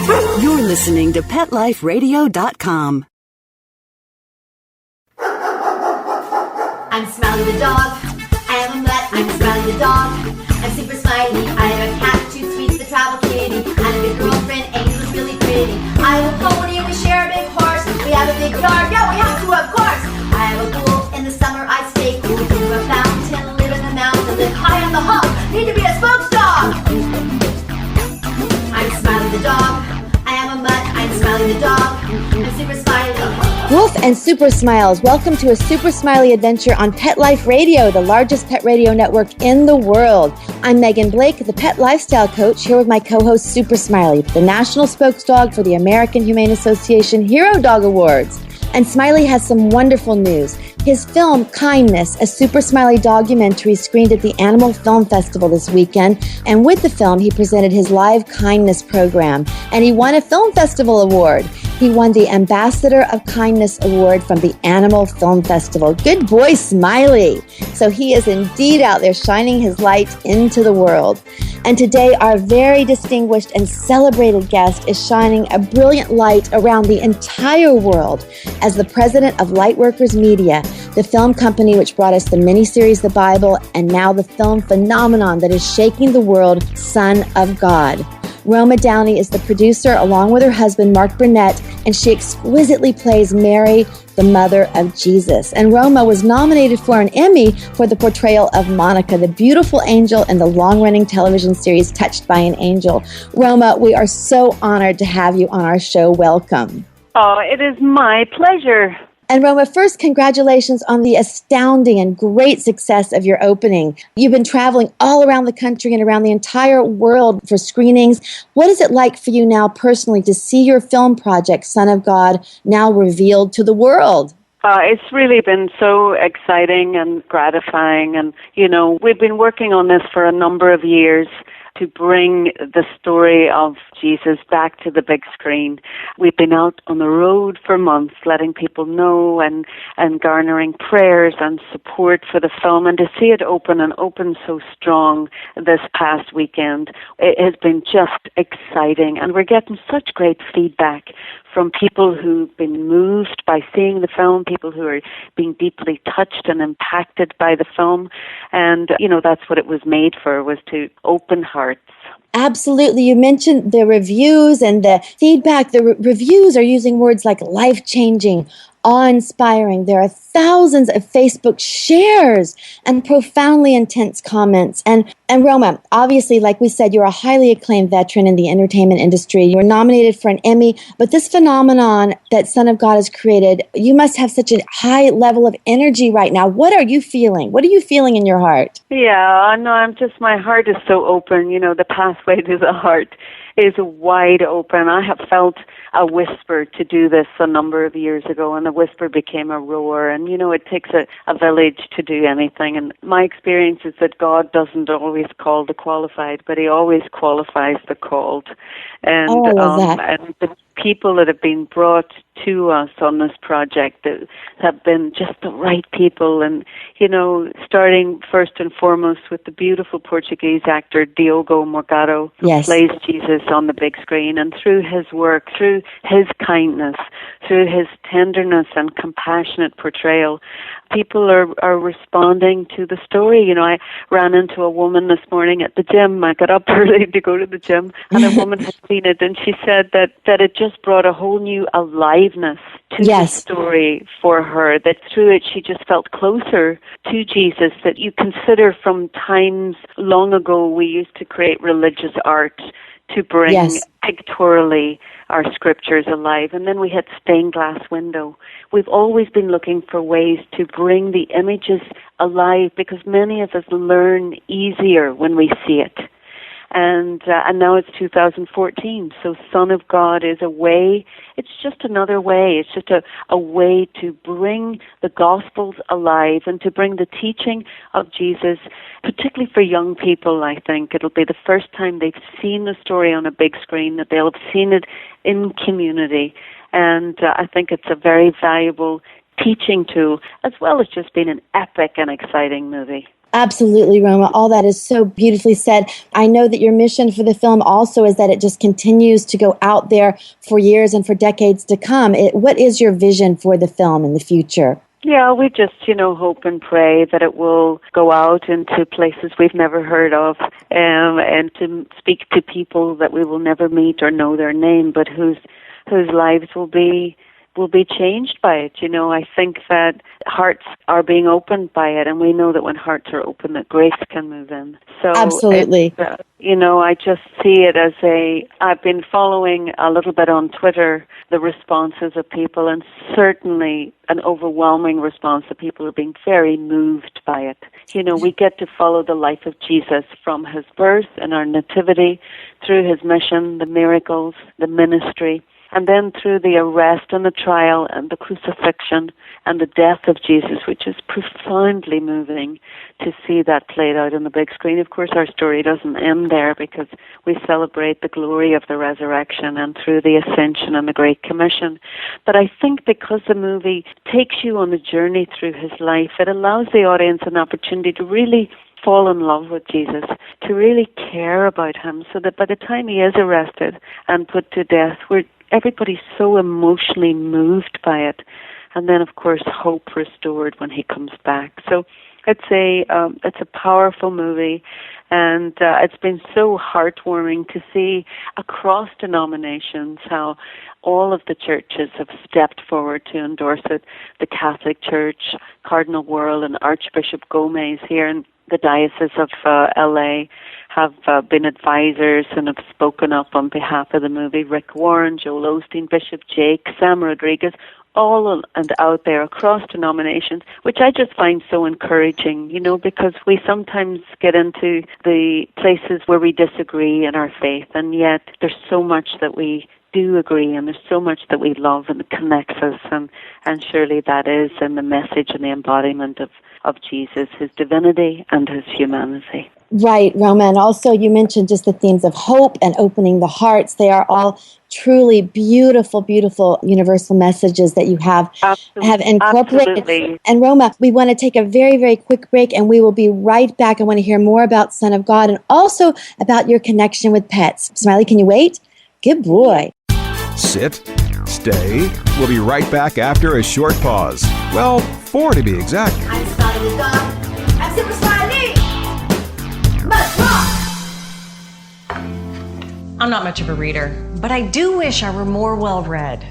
You're listening to PetLifeRadio.com. I'm Smiley the dog. I am a mutt. I'm Smiley the dog. I'm super smiley. I have a cat, 2 sweets, the travel kitty. I have a good girlfriend, Angel's really pretty. I have a pony and we share a big horse. We have a big yard, yeah, we have to, of course. I have a pool. In the summer I stay cool. To a fountain, live in the mountain, live high on the hog. Need to be a spokes dog. I'm Smiley the dog. I am a mutt. I'm Smiley the dog. I'm super smiley. Wolf and Super Smiles, welcome to a Super Smiley adventure on Pet Life Radio, the largest pet radio network in the world. I'm Megan Blake, the pet lifestyle coach, here with my co-host Super Smiley, the national spokesdog for the American Humane Association Hero Dog Awards. And Smiley has some wonderful news. His film, Kindness, a Super Smiley documentary, screened at the Animal Film Festival this weekend. And with the film, he presented his live kindness program. And he won a Film Festival award. He won the Ambassador of Kindness Award from the Animal Film Festival. Good boy, Smiley. So he is indeed out there shining his light into the world. And today, our very distinguished and celebrated guest is shining a brilliant light around the entire world as the president of Lightworkers Media, the film company which brought us the miniseries The Bible and now the film phenomenon that is shaking the world, Son of God. Roma Downey is the producer along with her husband, Mark Burnett, and she exquisitely plays Mary, the mother of Jesus. And Roma was nominated for an Emmy for the portrayal of Monica, the beautiful angel in the long-running television series Touched by an Angel. Roma, we are so honored to have you on our show. Welcome. Oh, it is my pleasure. And Roma, first, congratulations on the astounding and great success of your opening. You've been traveling all around the country and around the entire world for screenings. What is it like for you now personally to see your film project, Son of God, now revealed to the world? It's really been so exciting and gratifying. And, we've been working on this for a number of years to bring the story of Jesus back to the big screen. We've been out on the road for months letting people know and garnering prayers and support for the film, and to see it open so strong this past weekend, it has been just exciting, and we're getting such great feedback from people who've been moved by seeing the film, people who are being deeply touched and impacted by the film. And, that's what it was made for, was to open hearts. Absolutely. You mentioned the reviews and the feedback. The reviews are using words like life-changing, awe-inspiring. There are thousands of Facebook shares and profoundly intense comments. And Roma, obviously, like we said, you're a highly acclaimed veteran in the entertainment industry. You were nominated for an Emmy, but this phenomenon that Son of God has created, you must have such a high level of energy right now. What are you feeling? What are you feeling in your heart? Yeah, no, my heart is so open. The pathway to the heart is wide open. I have felt a whisper to do this a number of years ago, and the whisper became a roar. And, it takes a village to do anything. And my experience is that God doesn't always call the qualified, but he always qualifies the called. And, and the people that have been brought to us on this project that have been just the right people. And, starting first and foremost with the beautiful Portuguese actor Diogo Morgado, who plays Jesus on the big screen. And through his work, through his kindness, through his tenderness and compassionate portrayal, people are responding to the story. I ran into a woman this morning at the gym. I got up early to go to the gym, and a woman had seen it, and she said that it just brought a whole new aliveness to the story for her, that through it she just felt closer to Jesus, that you consider from times long ago we used to create religious art to bring pictorially our scriptures alive. And then we had stained glass window. We've always been looking for ways to bring the images alive, because many of us learn easier when we see it. And now it's 2014, so Son of God is a way. It's just another way. It's just a way to bring the Gospels alive and to bring the teaching of Jesus, particularly for young people. I think it'll be the first time they've seen the story on a big screen, that they'll have seen it in community. And I think it's a very valuable teaching tool, as well as just being an epic and exciting movie. Absolutely, Roma. All that is so beautifully said. I know that your mission for the film also is that it just continues to go out there for years and for decades to come. What is your vision for the film in the future? Yeah, we just, hope and pray that it will go out into places we've never heard of, and to speak to people that we will never meet or know their name, but whose lives will be changed by it. I think that hearts are being opened by it, and we know that when hearts are open, that grace can move in. So, absolutely. I just see it as I've been following a little bit on Twitter the responses of people, and certainly an overwhelming response of people who are being very moved by it. We get to follow the life of Jesus from his birth and our nativity, through his mission, the miracles, the ministry, and then through the arrest and the trial and the crucifixion and the death of Jesus, which is profoundly moving to see that played out on the big screen. Of course, our story doesn't end there, because we celebrate the glory of the resurrection and through the ascension and the Great Commission. But I think because the movie takes you on a journey through his life, it allows the audience an opportunity to really fall in love with Jesus, to really care about him, so that by the time he is arrested and put to death, everybody's so emotionally moved by it. And then, of course, hope restored when he comes back. So it's a powerful movie, and it's been so heartwarming to see across denominations how all of the churches have stepped forward to endorse it. The Catholic Church, Cardinal Wuerl and Archbishop Gomez here in the Diocese of LA have been advisors and have spoken up on behalf of the movie. Rick Warren, Joel Osteen, Bishop Jake, Sam Rodriguez, all and out there across denominations, which I just find so encouraging, because we sometimes get into the places where we disagree in our faith, and yet there's so much that we do agree, and there's so much that we love and connects us, and surely that is in the message and the embodiment of Jesus, his divinity and his humanity. Right, Roma. And also you mentioned just the themes of hope and opening the hearts. They are all truly beautiful, beautiful universal messages that you have incorporated. Absolutely. And Roma, we want to take a very, very quick break, and we will be right back. I want to hear more about Son of God and also about your connection with pets. Smiley, can you wait? Good boy. Sit, stay. We'll be right back after a short pause. Well, 4 to be exact. I'm Smiley the dog. I'm Super Smiley. Let's rock! I'm not much of a reader, but I do wish I were more well-read.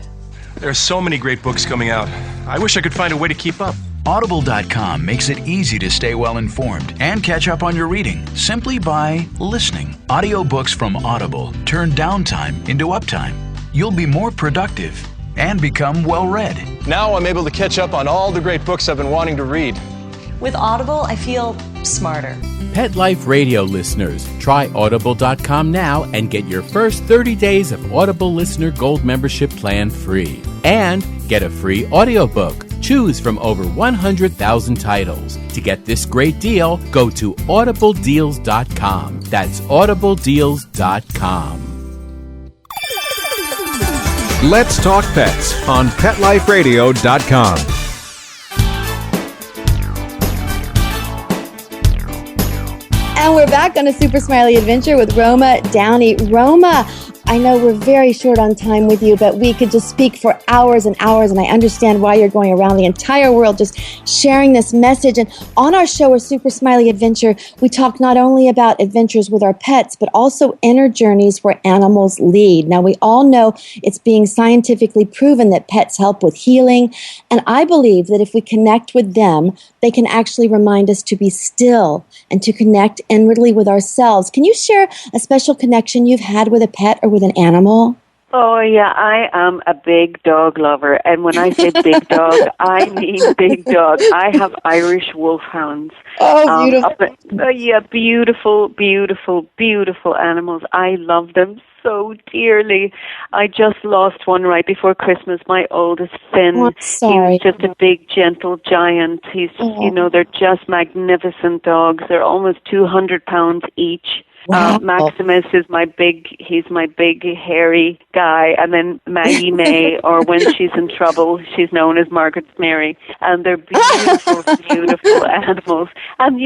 There are so many great books coming out. I wish I could find a way to keep up. Audible.com makes it easy to stay well-informed and catch up on your reading simply by listening. Audiobooks from Audible turn downtime into uptime. You'll be more productive and become well-read. Now I'm able to catch up on all the great books I've been wanting to read. With Audible, I feel smarter. Pet Life Radio listeners, try Audible.com now and get your first 30 days of Audible Listener Gold membership plan free. And get a free audiobook. Choose from over 100,000 titles. To get this great deal, go to audibledeals.com. That's audibledeals.com. Let's Talk Pets on PetLifeRadio.com. And we're back on a Super Smiley adventure with Roma Downey. Roma, I know we're very short on time with you, but we could just speak for hours and hours, and I understand why you're going around the entire world just sharing this message. And on our show, our Super Smiley Adventure, we talk not only about adventures with our pets, but also inner journeys where animals lead. Now, we all know it's being scientifically proven that pets help with healing, and I believe that if we connect with them, they can actually remind us to be still and to connect inwardly with ourselves. Can you share a special connection you've had with a pet or with an animal? Oh, yeah, I am a big dog lover. And when I say big dog, I mean big dog. I have Irish wolfhounds. Oh, beautiful. Yeah, beautiful, beautiful, beautiful animals. I love them so dearly. I just lost one right before Christmas, my oldest, Finn. Oh, sorry. He was just a big, gentle giant. He's, they're just magnificent dogs. They're almost 200 pounds each. Wow. Maximus is he's my big hairy guy, and then Maggie May, or when she's in trouble, she's known as Margaret Mary, and they're beautiful, beautiful animals. And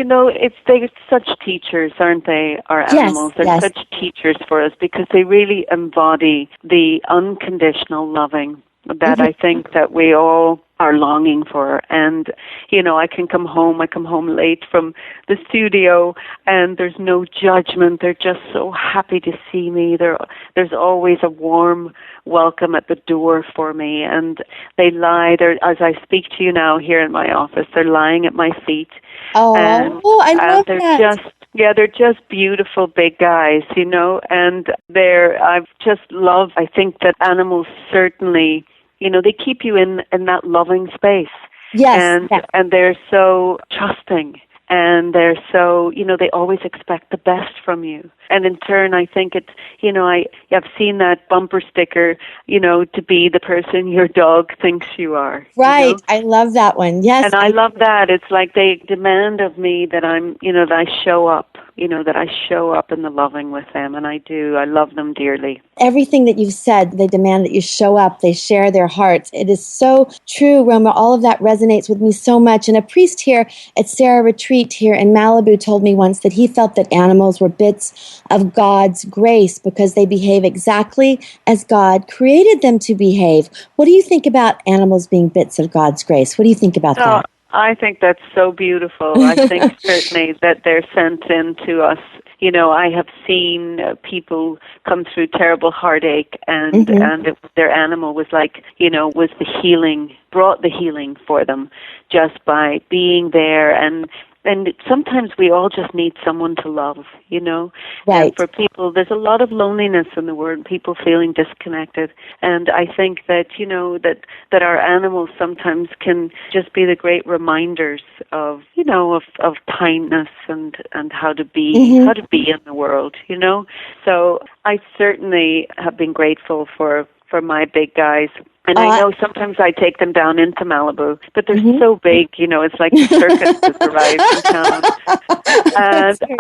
they're such teachers, aren't they? Our animals, they're such teachers for us because they really embody the unconditional loving that I think that we all are longing for. And I come home late from the studio, and there's no judgment. They're just so happy to see me. There's always a warm welcome at the door for me, and they lie there as I speak to you now here in my office. They're lying at my feet. I love that. They're just beautiful big guys, and I think that animals certainly, they keep you in that loving space. Yes. And they're so trusting, and they're so, they always expect the best from you. And in turn, I think it's, I've seen that bumper sticker, to be the person your dog thinks you are. Right. I love that one. Yes. And I love that. It's like they demand of me that that I show up, that I show up in the loving with them. And I do. I love them dearly. Everything that you've said, they demand that you show up. They share their hearts. It is so true, Roma. All of that resonates with me so much. And a priest here at Sarah Retreat here in Malibu told me once that he felt that animals were bits of God's grace because they behave exactly as God created them to behave. What do you think about animals being bits of God's grace? What do you think about that? I think that's so beautiful. I think certainly that they're sent into us. I have seen people come through terrible heartache, and their animal was like, was the healing, brought the healing for them just by being there. And sometimes we all just need someone to love, Right. And for people, there's a lot of loneliness in the world, people feeling disconnected. And I think that, that our animals sometimes can just be the great reminders of, of kindness and how to be, in the world, So I certainly have been grateful for my big guys. And I know sometimes I take them down into Malibu, but they're so big, it's like the circus has arrived in town.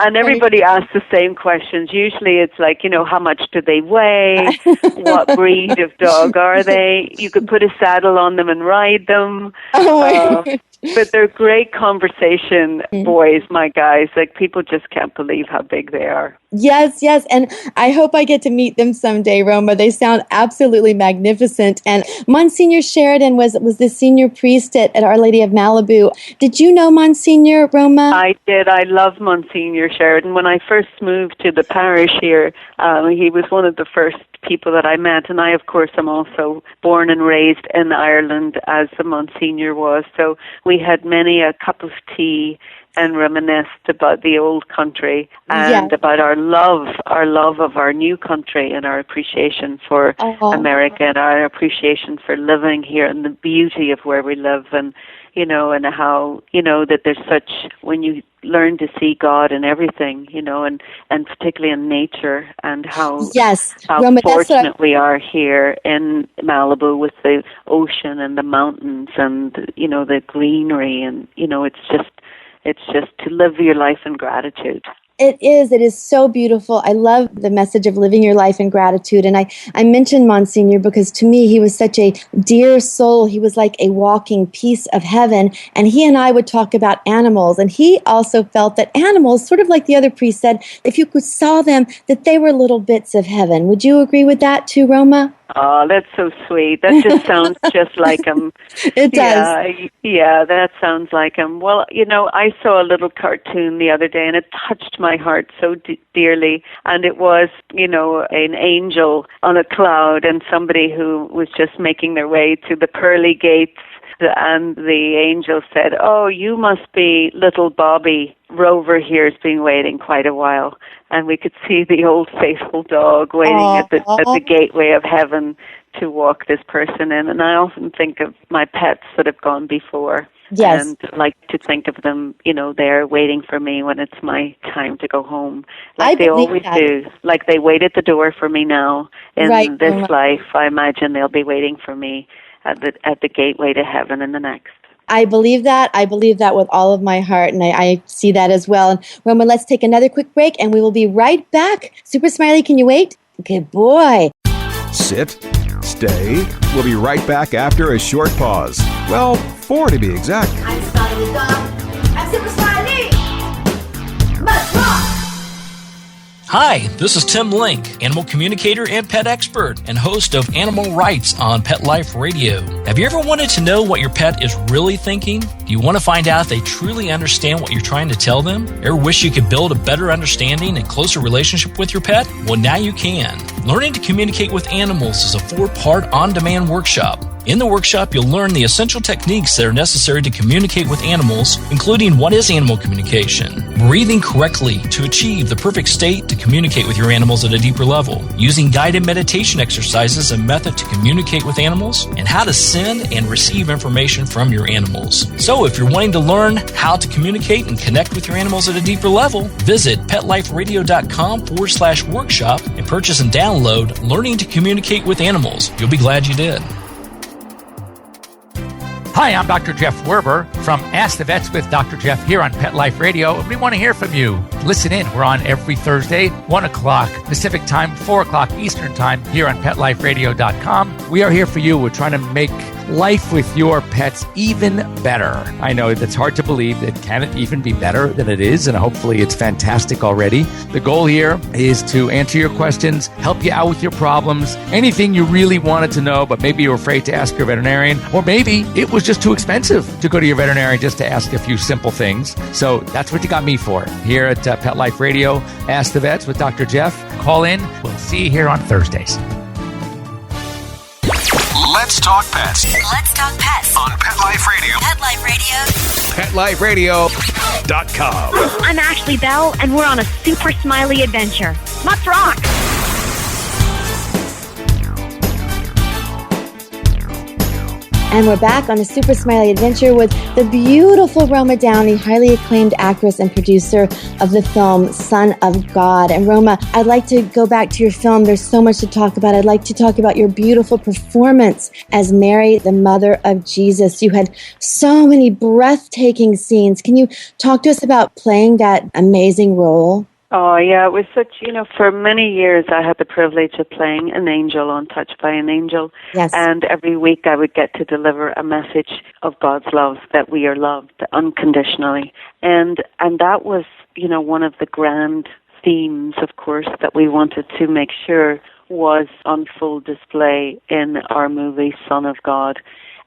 And everybody asks the same questions. Usually it's like, how much do they weigh? What breed of dog are they? You could put a saddle on them and ride them. But they're great conversation boys, my guys. Like, people just can't believe how big they are. Yes. And I hope I get to meet them someday, Roma. They sound absolutely magnificent. And Monsignor Sheridan was the senior priest at Our Lady of Malibu. Did you know Monsignor, Roma? I did. I love Monsignor Sheridan. When I first moved to the parish here, he was one of the first people that I met. And I, of course, am also born and raised in Ireland, as the Monsignor was. So we had many a cup of tea and reminisced about the old country and about our love of our new country, and our appreciation for America, and our appreciation for living here, and the beauty of where we live, and and how that there's such, when you learn to see God in everything, and particularly in nature, and how Roma, fortunate we are here in Malibu with the ocean and the mountains and the greenery, and it's just to live your life in gratitude. It is so beautiful. I love the message of living your life in gratitude. And I mentioned Monsignor because to me, he was such a dear soul. He was like a walking piece of heaven. And he and I would talk about animals. And he also felt that animals, sort of like the other priest said, if you saw them, that they were little bits of heaven. Would you agree with that too, Roma? Oh, that's so sweet. That just sounds just like him. It does. Yeah, that sounds like him. Well, I saw a little cartoon the other day, and it touched my heart so dearly. And it was, an angel on a cloud, and somebody who was just making their way to the pearly gates. And the angel said, "Oh, you must be little Bobby. Rover here's been waiting quite a while." And we could see the old faithful dog waiting at the gateway of heaven to walk this person in. And I often think of my pets that have gone before. Yes. And like to think of them, they're waiting for me when it's my time to go home. Like they always do. Like they wait at the door for me now in this life. I imagine they'll be waiting for me at the gateway to heaven in the next. I believe that. I believe that with all of my heart, and I see that as well. And Roma, let's take another quick break, and we will be right back. Super Smiley, can you wait? Good boy. Sit, stay. We'll be right back after a short pause. Well, 4 to be exact. I'm Smiley the dog. I'm Super Smiley. Let's rock! Hi, this is Tim Link, animal communicator and pet expert and host of Animal Rights on Pet Life Radio. Have you ever wanted to know what your pet is really thinking? Do you want to find out if they truly understand what you're trying to tell them? Ever wish you could build a better understanding and closer relationship with your pet? Well, now you can. Learning to communicate with animals is a 4-part on-demand workshop. In the workshop, you'll learn the essential techniques that are necessary to communicate with animals, including what is animal communication, breathing correctly to achieve the perfect state to communicate with your animals at a deeper level, using guided meditation exercises and method to communicate with animals, and how to send and receive information from your animals. So if you're wanting to learn how to communicate and connect with your animals at a deeper level, visit PetLifeRadio.com/workshop and purchase and download Learning to Communicate with Animals. You'll be glad you did. Hi, I'm Dr. Jeff Werber from Ask the Vets with Dr. Jeff here on Pet Life Radio. We want to hear from you. Listen in. We're on every Thursday, 1 o'clock Pacific time, 4 o'clock Eastern time here on PetLifeRadio.com. We are here for you. We're trying to make life with your pets even better. I know that's hard to believe. That can it even be better than it is? And hopefully it's fantastic already. The goal here is to answer your questions, help you out with your problems, anything you really wanted to know, but maybe you were afraid to ask your veterinarian, or maybe it was just too expensive to go to your veterinarian just to ask a few simple things. So that's what you got me for here at Pet Life Radio. Ask the Vets with Dr. Jeff. Call in. We'll see you here on Thursdays. Let's talk pets. Let's talk pets On Pet Life Radio. Pet Life PetLifeRadio.com. I'm Ashley Bell, and we're on a super smiley adventure. Let's rock! And we're back on a Super Smiley adventure with the beautiful Roma Downey, highly acclaimed actress and producer of the film Son of God. And Roma, I'd like to go back to your film. There's so much to talk about. I'd like to talk about your beautiful performance as Mary, the mother of Jesus. You had so many breathtaking scenes. Can you talk to us about playing that amazing role? Oh, yeah, it was such, for many years I had the privilege of playing an angel on Touched by an Angel. Yes. And every week I would get to deliver a message of God's love, that we are loved unconditionally. And that was, one of the grand themes, of course, that we wanted to make sure was on full display in our movie, Son of God.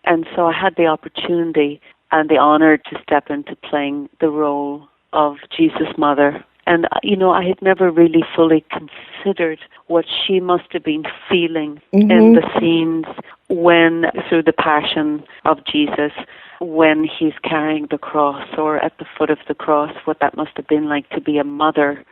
And so I had the opportunity and the honor to step into playing the role of Jesus' mother. And, I had never really fully considered what she must have been feeling in the scenes through the passion of Jesus, when he's carrying the cross or at the foot of the cross, what that must have been like to be a mother,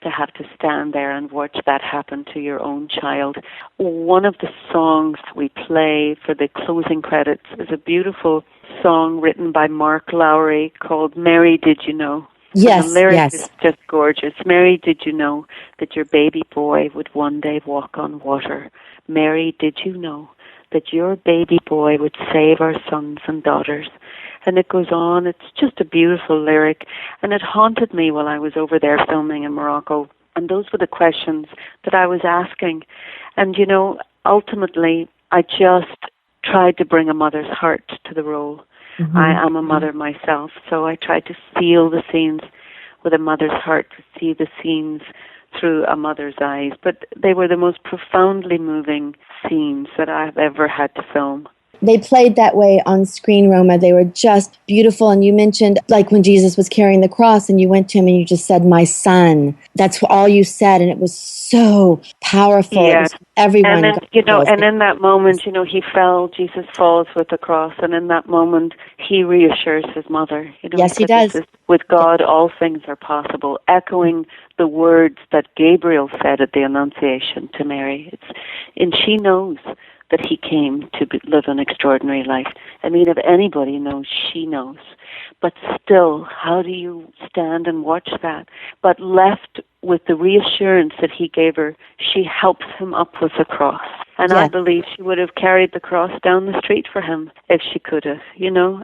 to have to stand there and watch that happen to your own child. One of the songs we play for the closing credits is a beautiful song written by Mark Lowry called Mary, Did You Know? Yes, the lyrics yes. is just gorgeous. Mary, did you know that your baby boy would one day walk on water? Mary, did you know that your baby boy would save our sons and daughters? And it goes on. It's just a beautiful lyric. And it haunted me while I was over there filming in Morocco. And those were the questions that I was asking. And, ultimately, I just tried to bring a mother's heart to the role. I am a mother myself, so I tried to feel the scenes with a mother's heart, to see the scenes through a mother's eyes. But they were the most profoundly moving scenes that I've ever had to film. They played that way on screen, Roma. They were just beautiful. And you mentioned, like, when Jesus was carrying the cross and you went to him and you just said, my son. That's all you said. And it was so powerful. Yeah. Everyone. And then, and in that moment, he fell, Jesus falls with the cross. And in that moment, he reassures his mother. Yes, he does. With God, all things are possible, echoing the words that Gabriel said at the Annunciation to Mary. And she knows that he came to live an extraordinary life. I mean, if anybody knows, she knows. But still, how do you stand and watch that? But left with the reassurance that he gave her, she helps him up with the cross. And Yeah. I believe she would have carried the cross down the street for him if she could have,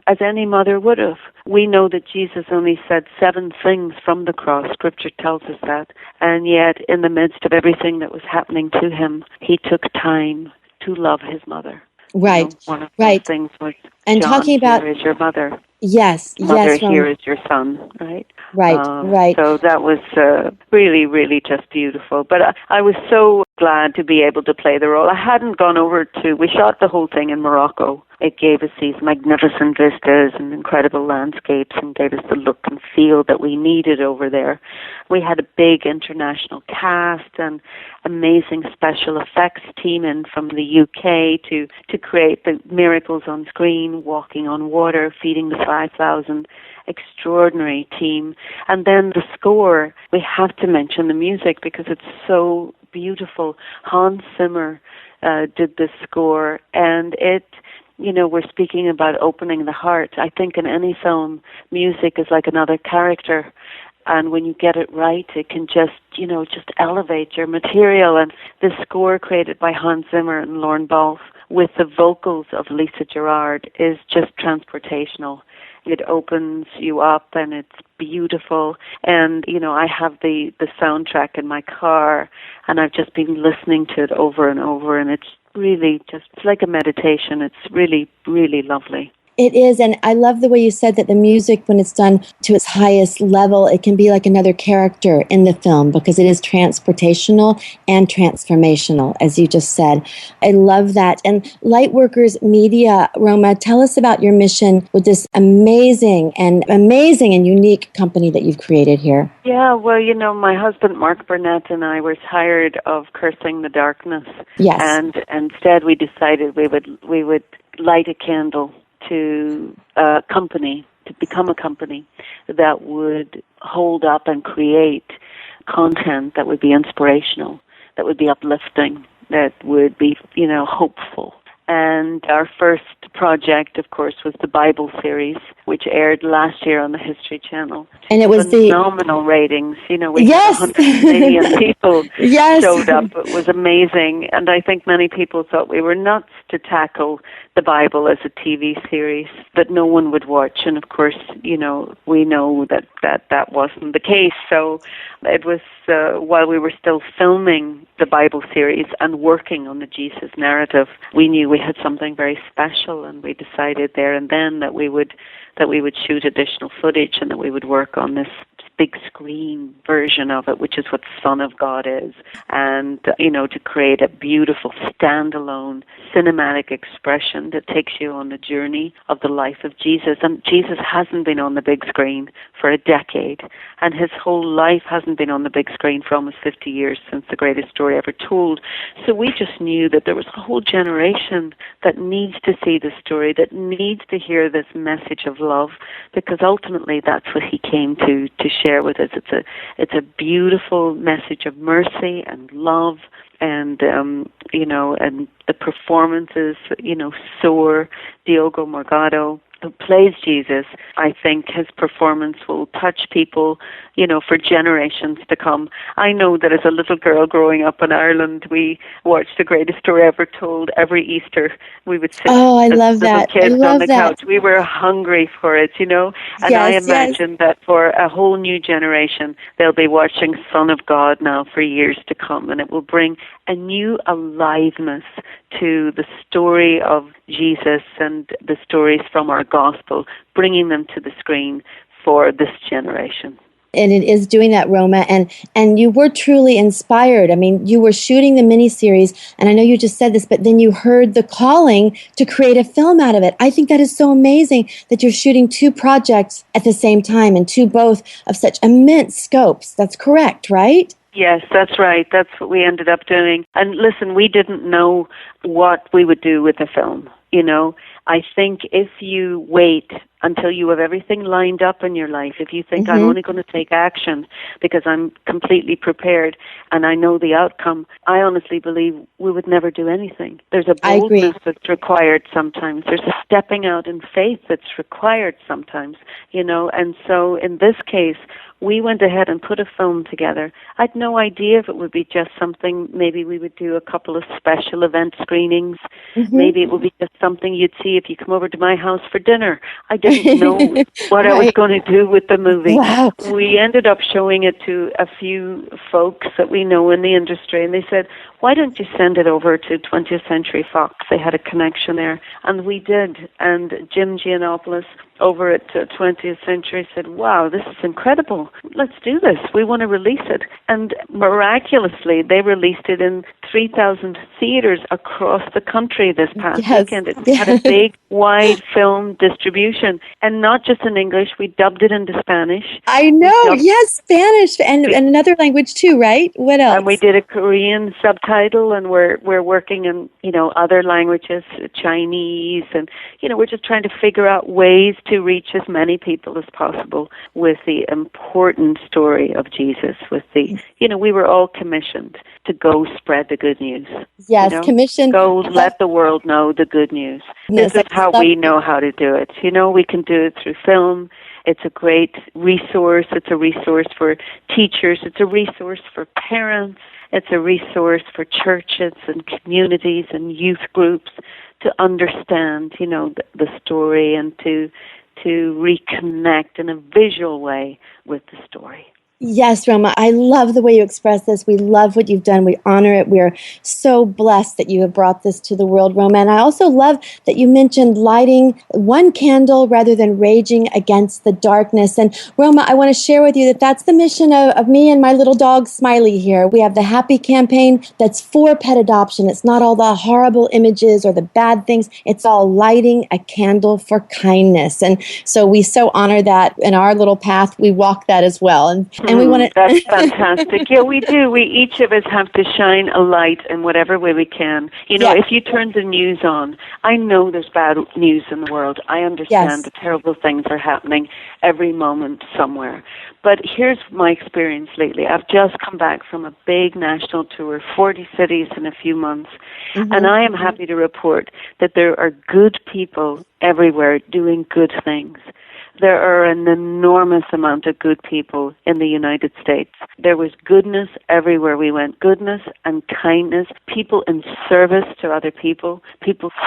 as any mother would have. We know that Jesus only said 7 things from the cross. Scripture tells us that. And yet, in the midst of everything that was happening to him, he took time to love his mother. Right. One of right. those things was, And John, talking about, here is your mother. yes, Mother, yes, here Roma. is your son, right? Right, right. So that was really, really just beautiful. But I was so glad to be able to play the role. I hadn't gone over we shot the whole thing in Morocco. It gave us these magnificent vistas and incredible landscapes and gave us the look and feel that we needed over there. We had a big international cast and amazing special effects team in from the UK to create the miracles on screen, walking on water, feeding the 5,000. Extraordinary team. And then the score, we have to mention the music because it's so beautiful. Hans Zimmer did this score, and it, we're speaking about opening the heart. I think in any film, music is like another character. And when you get it right, it can just elevate your material. And this score created by Hans Zimmer and Lorne Balfe with the vocals of Lisa Gerrard is just transportational. It opens you up and it's beautiful. And, I have the soundtrack in my car and I've just been listening to it over and over, and it's really it's like a meditation. It's really, really lovely. It is, and I love the way you said that the music, when it's done to its highest level, it can be like another character in the film because it is transportational and transformational, as you just said. I love that. And Lightworkers Media, Roma, tell us about your mission with this amazing and unique company that you've created here. Yeah, well, my husband, Mark Burnett, and I were tired of cursing the darkness. Yes. And instead we decided we would light a candle to become a company that would hold up and create content that would be inspirational, that would be uplifting, that would be, hopeful. And our first project, of course, was the Bible series, which aired last year on the History Channel. And it was phenomenal ratings. We yes. had 100 million people yes. showed up. It was amazing. And I think many people thought we were nuts to tackle the Bible as a TV series that no one would watch. And of course, we know that wasn't the case. So it was while we were still filming the Bible series and working on the Jesus narrative, we knew we had something very special, and we decided there and then that we would shoot additional footage and that we would work on this big screen version of it, which is what Son of God is, and to create a beautiful standalone cinematic expression that takes you on the journey of the life of Jesus. And Jesus hasn't been on the big screen for a decade, and his whole life hasn't been on the big screen for almost 50 years since the greatest story ever told. So we just knew that there was a whole generation that needs to see this story, that needs to hear this message of love, because ultimately that's what he came to share with us. It's a beautiful message of mercy and love, and and the performances, soar. Diogo Morgado, who plays Jesus, I think his performance will touch people, for generations to come. I know that as a little girl growing up in Ireland, we watched The Greatest Story Ever Told every Easter. We would sit I as love little that. kids I love on the that. couch. We were hungry for it, And I imagine that for a whole new generation, they'll be watching Son of God now for years to come, and it will bring a new aliveness to the story of Jesus and the stories from our gospel, bringing them to the screen for this generation. And it is doing that, Roma, and you were truly inspired. I mean, you were shooting the miniseries, and I know you just said this, but then you heard the calling to create a film out of it. I think that is so amazing that you're shooting 2 projects at the same time, and 2 both of such immense scopes. That's correct, right? Yes, that's right. That's what we ended up doing. And listen, we didn't know what we would do with the film, I think if you wait until you have everything lined up in your life, if you think I'm only going to take action because I'm completely prepared and I know the outcome, I honestly believe we would never do anything. There's a boldness that's required sometimes. There's a stepping out in faith that's required sometimes, and so in this case, we went ahead and put a film together. I had no idea if it would be just something, maybe we would do a couple of special event screenings. Maybe it would be just something you'd see if you come over to my house for dinner. I didn't know what I was going to do with the movie. Wow. We ended up showing it to a few folks that we know in the industry, and they said, why don't you send it over to 20th Century Fox? They had a connection there, and we did. And Jim Giannopoulos over at 20th Century said, wow, this is incredible. Let's do this. We want to release it. And miraculously, they released it in 3,000 theaters across the country this past weekend. It had a big, wide film distribution. And not just in English, we dubbed it into Spanish. I know, Spanish and another language too, right? What else? And we did a Korean subtitle, and we're working in, other languages, Chinese, and, we're just trying to figure out ways to reach as many people as possible with the important story of Jesus, with the, we were all commissioned to go spread the good news. Yes, commissioned. Go let the world know the good news. This is how we know how to do it. We can do it through film. It's a great resource. It's a resource for teachers. It's a resource for parents. It's a resource for churches and communities and youth groups to understand, the story and to reconnect in a visual way with the story. Yes, Roma, I love the way you express this. We love what you've done. We honor it. We are so blessed that you have brought this to the world, Roma. And I also love that you mentioned lighting one candle rather than raging against the darkness. And Roma, I want to share with you that that's the mission of me and my little dog, Smiley, here. We have the Happy campaign that's for pet adoption. It's not all the horrible images or the bad things. It's all lighting a candle for kindness. And so we so honor that in our little path. We walk that as well. And we want to. That's fantastic. Yeah, we do. We each of us have to shine a light in whatever way we can. If you turn the news on, I know there's bad news in the world. I understand the terrible things are happening every moment somewhere. But here's my experience lately. I've just come back from a big national tour, 40 cities in a few months, and I am happy to report that there are good people everywhere doing good things. There are an enormous amount of good people in the United States. There was goodness everywhere we went, goodness and kindness, people in service to other people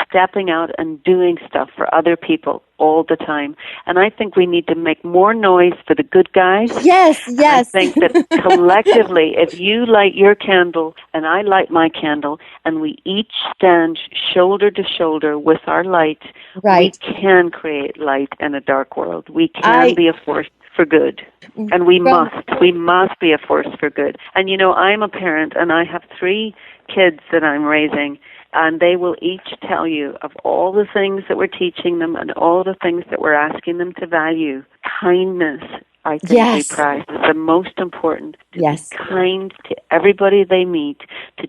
stepping out and doing stuff for other people all the time. And I think we need to make more noise for the good guys. Yes. I think that collectively, if you light your candle and I light my candle, and we each stand shoulder to shoulder with our light, we can create light in a dark world. We can be a force for good. And we must be a force for good. And I'm a parent, and I have 3 kids that I'm raising, and they will each tell you of all the things that we're teaching them and all the things that we're asking them to value. Kindness, I think we prize is the most important. To be kind to everybody they meet, to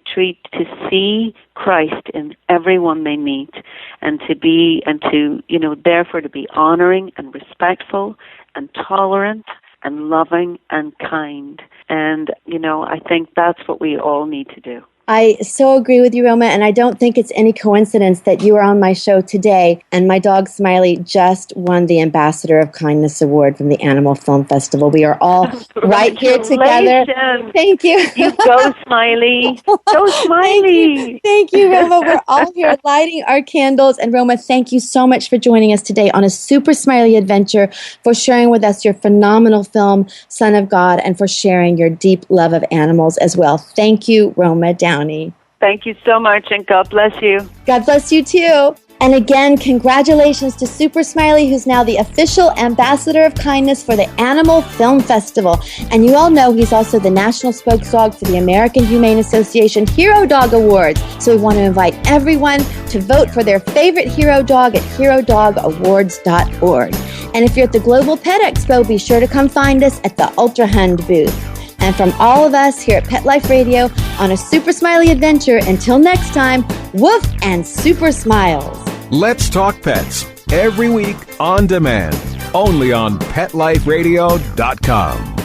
see Christ in everyone they meet, and therefore to be honoring and respectful and tolerant and loving and kind. And, I think that's what we all need to do. I so agree with you, Roma, and I don't think it's any coincidence that you are on my show today, and my dog Smiley just won the Ambassador of Kindness Award from the Animal Film Festival. We are all right here together. Thank you. You go, Smiley. Go, Smiley. Thank you, Roma. We're all here lighting our candles. And Roma, thank you so much for joining us today on a Super Smiley adventure, for sharing with us your phenomenal film, Son of God, and for sharing your deep love of animals as well. Thank you, Roma Downey. Thank you so much, and God bless you. God bless you too. And again, congratulations to Super Smiley, who's now the official Ambassador of Kindness for the Animal Film Festival. And you all know he's also the national spokesdog for the American Humane Association Hero Dog Awards. So we want to invite everyone to vote for their favorite hero dog at herodogawards.org. And if you're at the Global Pet Expo, be sure to come find us at the Ultra Hund booth. And from all of us here at Pet Life Radio on a Super Smiley adventure, until next time, woof and super smiles. Let's Talk Pets, every week on demand, only on PetLifeRadio.com.